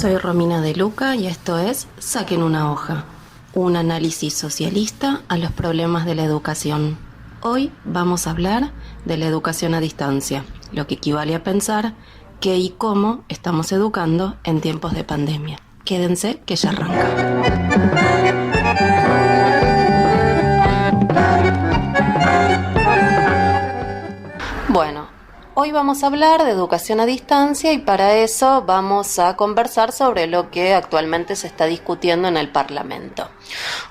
Soy Romina De Luca y esto es Saquen una hoja, un análisis socialista a los problemas de la educación. Hoy vamos a hablar de la educación a distancia, lo que equivale a pensar qué y cómo estamos educando en tiempos de pandemia. Quédense que ya arranca. Bueno, hoy vamos a hablar de educación a distancia y para eso vamos a conversar sobre lo que actualmente se está discutiendo en el Parlamento.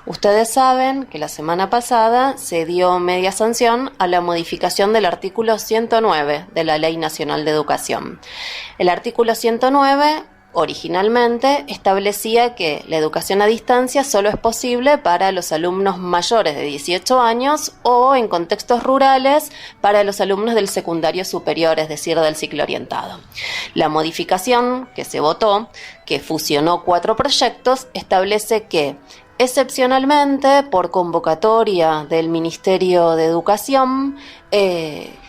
Ustedes saben que la semana pasada se dio media sanción a la modificación del artículo 109 de la Ley Nacional de Educación. El artículo 109 originalmente establecía que la educación a distancia solo es posible para los alumnos mayores de 18 años o en contextos rurales para los alumnos del secundario superior, es decir, del ciclo orientado. La modificación que se votó, que fusionó 4 proyectos, establece que excepcionalmente, por convocatoria del Ministerio de Educación,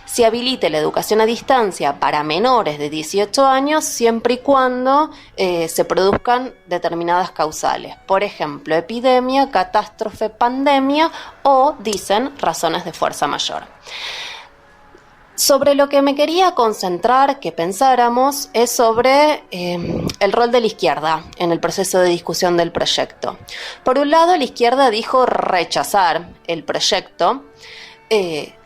se habilite la educación a distancia para menores de 18 años siempre y cuando se produzcan determinadas causales. Por ejemplo, epidemia, catástrofe, pandemia o, dicen, razones de fuerza mayor. Sobre lo que me quería concentrar, que pensáramos, es sobre el rol de la izquierda en el proceso de discusión del proyecto. Por un lado, la izquierda dijo rechazar el proyecto,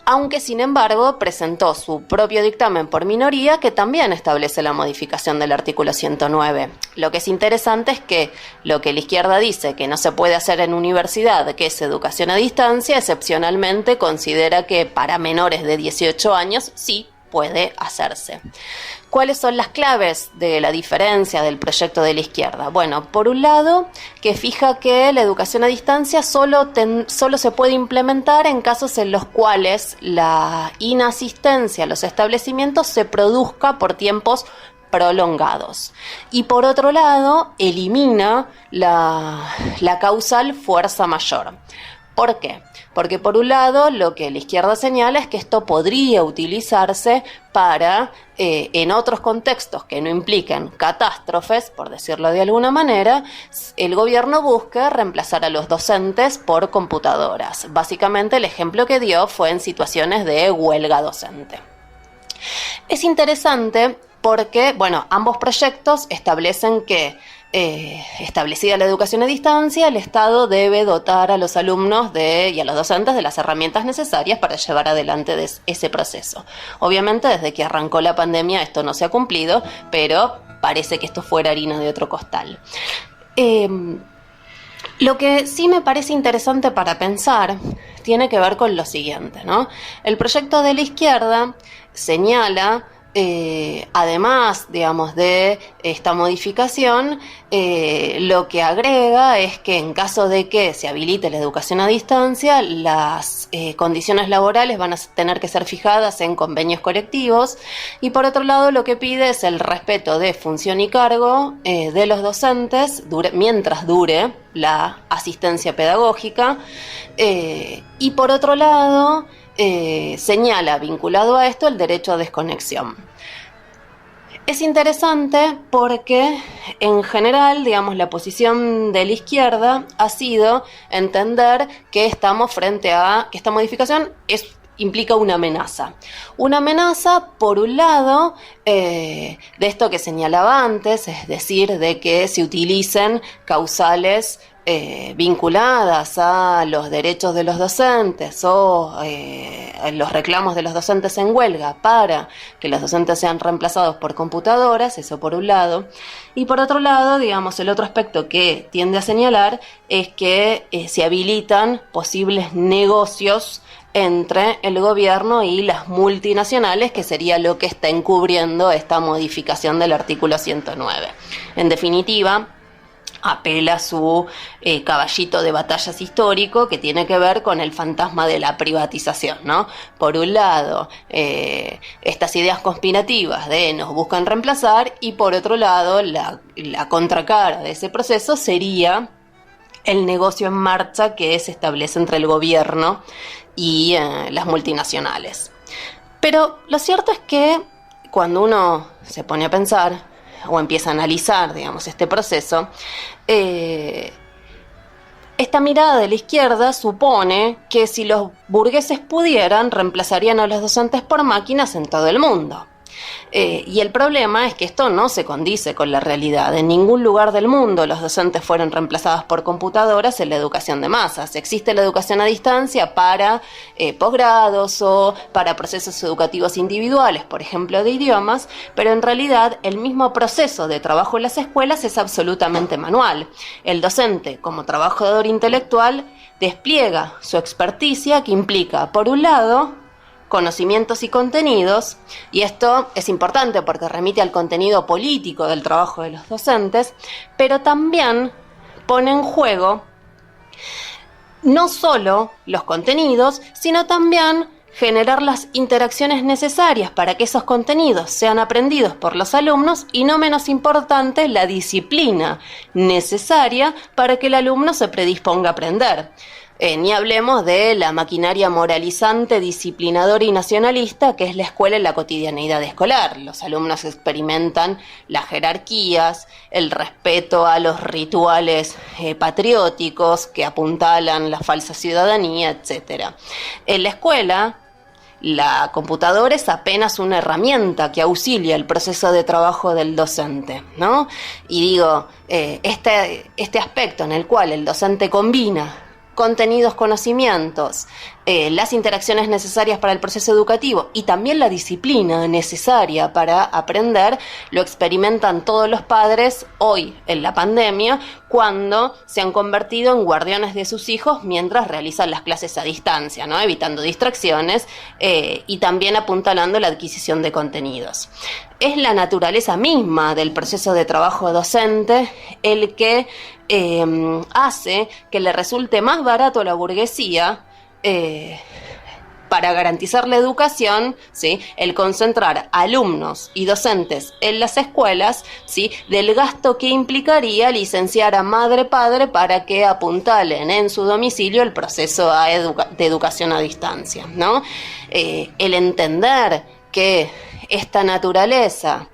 aunque sin embargo presentó su propio dictamen por minoría que también establece la modificación del artículo 109. Lo que es interesante es que lo que la izquierda dice que no se puede hacer en universidad, que es educación a distancia, excepcionalmente considera que para menores de 18 años sí puede hacerse. ¿Cuáles son las claves de la diferencia del proyecto de la izquierda? Bueno, por un lado, que fija que la educación a distancia solo se puede implementar en casos en los cuales la inasistencia a los establecimientos se produzca por tiempos prolongados. Y por otro lado, elimina la causal fuerza mayor. ¿Por qué? Porque por un lado lo que la izquierda señala es que esto podría utilizarse para, en otros contextos que no impliquen catástrofes, por decirlo de alguna manera, el gobierno busca reemplazar a los docentes por computadoras. Básicamente el ejemplo que dio fue en situaciones de huelga docente. Es interesante porque, ambos proyectos establecen que establecida la educación a distancia, el Estado debe dotar a los alumnos y a los docentes de las herramientas necesarias para llevar adelante ese proceso. Obviamente, desde que arrancó la pandemia esto no se ha cumplido, pero parece que esto fuera harina de otro costal. Lo que sí me parece interesante para pensar tiene que ver con lo siguiente, ¿no? El proyecto de la izquierda señala, además, de esta modificación, lo que agrega es que en caso de que se habilite la educación a distancia, las condiciones laborales van a tener que ser fijadas en convenios colectivos y por otro lado lo que pide es el respeto de función y cargo de los docentes mientras dure la asistencia pedagógica y por otro lado señala, vinculado a esto, el derecho a desconexión. Es interesante porque, en general, la posición de la izquierda ha sido entender que estamos frente a que esta modificación implica una amenaza. Una amenaza, por un lado, de esto que señalaba antes, es decir, de que se utilicen causales vinculadas a los derechos de los docentes o los reclamos de los docentes en huelga para que los docentes sean reemplazados por computadoras, eso por un lado. Y por otro lado, el otro aspecto que tiende a señalar es que se habilitan posibles negocios entre el gobierno y las multinacionales, que sería lo que está encubriendo esta modificación del artículo 109. En definitiva, apela a su caballito de batallas histórico que tiene que ver con el fantasma de la privatización, ¿no? Por un lado, estas ideas conspirativas de nos buscan reemplazar y por otro lado, la contracara de ese proceso sería el negocio en marcha que se establece entre el gobierno y las multinacionales. Pero lo cierto es que cuando uno se pone a pensar o empieza a analizar, digamos, este proceso, esta mirada de la izquierda supone que si los burgueses pudieran, reemplazarían a los docentes por máquinas en todo el mundo. Y el problema es que esto no se condice con la realidad. En ningún lugar del mundo los docentes fueron reemplazados por computadoras en la educación de masas. Existe la educación a distancia para posgrados o para procesos educativos individuales, por ejemplo, de idiomas, pero en realidad el mismo proceso de trabajo en las escuelas es absolutamente manual. El docente, como trabajador intelectual, despliega su experticia que implica, por un lado, conocimientos y contenidos, y esto es importante porque remite al contenido político del trabajo de los docentes, pero también pone en juego no solo los contenidos, sino también generar las interacciones necesarias para que esos contenidos sean aprendidos por los alumnos y, no menos importante, la disciplina necesaria para que el alumno se predisponga a aprender. Ni hablemos de la maquinaria moralizante, disciplinadora y nacionalista que es la escuela en la cotidianeidad escolar. Los alumnos experimentan las jerarquías, el respeto a los rituales patrióticos que apuntalan la falsa ciudadanía, etc. En la escuela, la computadora es apenas una herramienta que auxilia el proceso de trabajo del docente, ¿no? Y digo, este aspecto en el cual el docente combina contenidos, conocimientos, las interacciones necesarias para el proceso educativo y también la disciplina necesaria para aprender, lo experimentan todos los padres hoy en la pandemia cuando se han convertido en guardianes de sus hijos mientras realizan las clases a distancia, ¿no? Evitando distracciones y también apuntalando la adquisición de contenidos. Es la naturaleza misma del proceso de trabajo docente el que hace que le resulte más barato a la burguesía para garantizar la educación, ¿sí?, el concentrar alumnos y docentes en las escuelas, ¿sí?, del gasto que implicaría licenciar a madre-padre para que apuntalen en su domicilio el proceso de educación a distancia, ¿no? El entender que esta naturaleza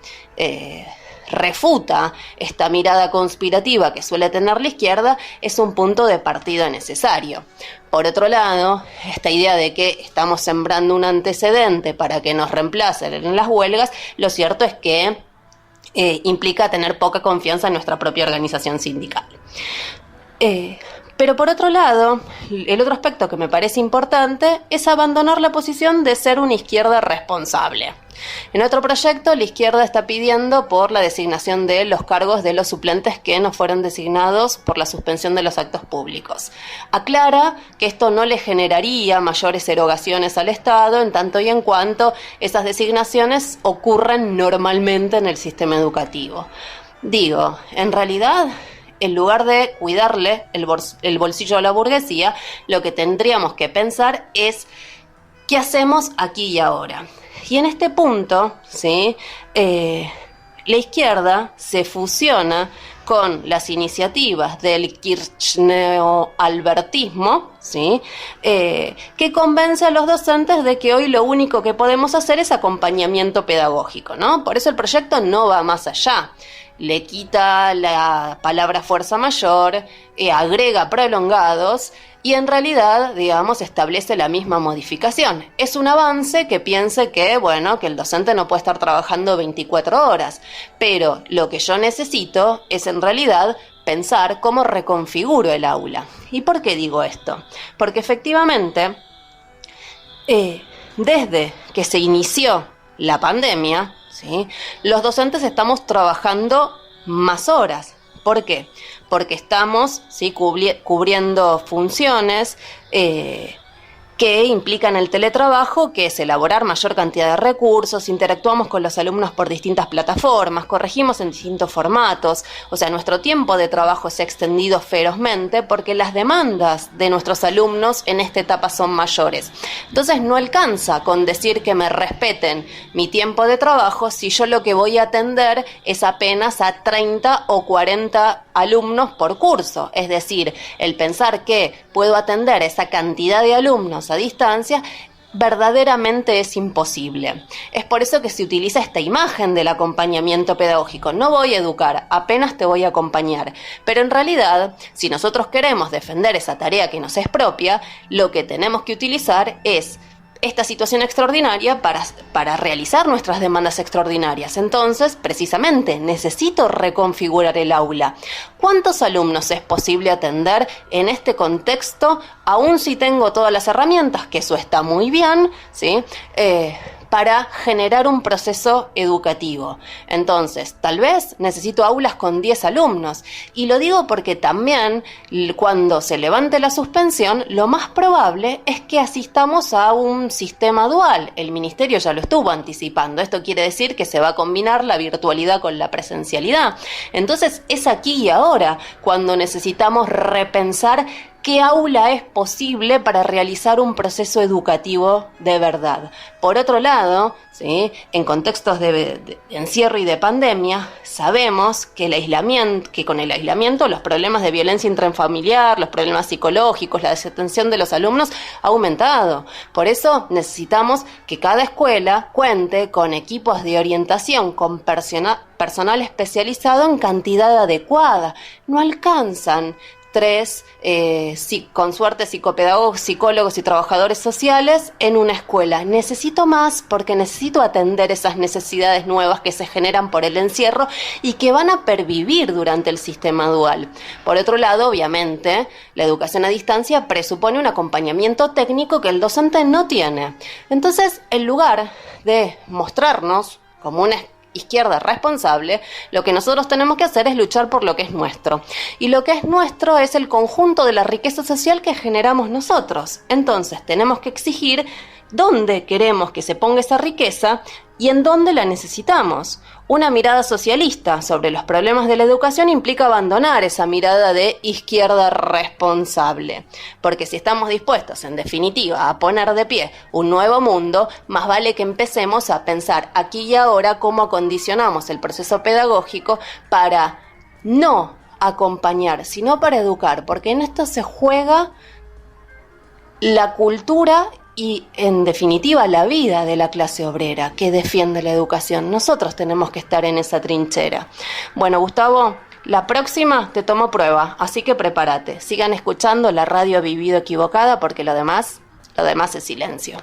refuta esta mirada conspirativa que suele tener la izquierda es un punto de partida necesario. Por otro lado, esta idea de que estamos sembrando un antecedente para que nos reemplacen en las huelgas, lo cierto es que implica tener poca confianza en nuestra propia organización sindical. Pero por otro lado, el otro aspecto que me parece importante es abandonar la posición de ser una izquierda responsable. En otro proyecto, la izquierda está pidiendo por la designación de los cargos de los suplentes que no fueron designados por la suspensión de los actos públicos. Aclara que esto no le generaría mayores erogaciones al Estado en tanto y en cuanto esas designaciones ocurren normalmente en el sistema educativo. Digo, en realidad, en lugar de cuidarle el bolsillo a la burguesía, lo que tendríamos que pensar es ¿qué hacemos aquí y ahora? Y en este punto, ¿sí?, la izquierda se fusiona con las iniciativas del kirchner-albertismo, ¿sí?, que convence a los docentes de que hoy lo único que podemos hacer es acompañamiento pedagógico, ¿no? Por eso el proyecto no va más allá. Le quita la palabra fuerza mayor, agrega prolongados y en realidad, digamos, establece la misma modificación. Es un avance que piense que, bueno, que el docente no puede estar trabajando 24 horas, pero lo que yo necesito es en realidad pensar cómo reconfiguro el aula. ¿Y por qué digo esto? Porque efectivamente, desde que se inició la pandemia, ¿sí?, los docentes estamos trabajando más horas. ¿Por qué? Porque estamos, ¿sí?, cubriendo funciones que implican el teletrabajo, que es elaborar mayor cantidad de recursos, interactuamos con los alumnos por distintas plataformas, corregimos en distintos formatos, o sea, nuestro tiempo de trabajo se ha extendido ferozmente porque las demandas de nuestros alumnos en esta etapa son mayores. Entonces no alcanza con decir que me respeten mi tiempo de trabajo si yo lo que voy a atender es apenas a 30 o 40 alumnos por curso. Es decir, el pensar que puedo atender esa cantidad de alumnos a distancia verdaderamente es imposible. Es por eso que se utiliza esta imagen del acompañamiento pedagógico. No voy a educar, apenas te voy a acompañar. Pero en realidad, si nosotros queremos defender esa tarea que nos es propia, lo que tenemos que utilizar es esta situación extraordinaria para realizar nuestras demandas extraordinarias. Entonces, precisamente, necesito reconfigurar el aula. ¿Cuántos alumnos es posible atender en este contexto, aun si tengo todas las herramientas, que eso está muy bien, ¿sí? Para generar un proceso educativo? Entonces, tal vez necesito aulas con 10 alumnos. Y lo digo porque también cuando se levante la suspensión, lo más probable es que asistamos a un sistema dual. El ministerio ya lo estuvo anticipando. Esto quiere decir que se va a combinar la virtualidad con la presencialidad. Entonces, es aquí y ahora cuando necesitamos repensar ¿qué aula es posible para realizar un proceso educativo de verdad? Por otro lado, ¿sí?, en contextos de encierro y de pandemia, sabemos que con el aislamiento los problemas de violencia intrafamiliar, los problemas psicológicos, la desatención de los alumnos ha aumentado. Por eso necesitamos que cada escuela cuente con equipos de orientación, con personal especializado en cantidad adecuada. No alcanzan 3, con suerte psicopedagogos, psicólogos y trabajadores sociales en una escuela. Necesito más porque necesito atender esas necesidades nuevas que se generan por el encierro y que van a pervivir durante el sistema dual. Por otro lado, obviamente, la educación a distancia presupone un acompañamiento técnico que el docente no tiene. Entonces, en lugar de mostrarnos como una izquierda responsable, lo que nosotros tenemos que hacer es luchar por lo que es nuestro. Y lo que es nuestro es el conjunto de la riqueza social que generamos nosotros. Entonces, tenemos que exigir dónde queremos que se ponga esa riqueza y en dónde la necesitamos. Una mirada socialista sobre los problemas de la educación implica abandonar esa mirada de izquierda responsable. Porque si estamos dispuestos, en definitiva, a poner de pie un nuevo mundo, más vale que empecemos a pensar aquí y ahora cómo acondicionamos el proceso pedagógico para no acompañar, sino para educar. Porque en esto se juega la cultura y, en definitiva, la vida de la clase obrera que defiende la educación. Nosotros tenemos que estar en esa trinchera. Bueno, Gustavo, la próxima te tomo prueba, así que prepárate. Sigan escuchando la radio Vivido Equivocada porque lo demás es silencio.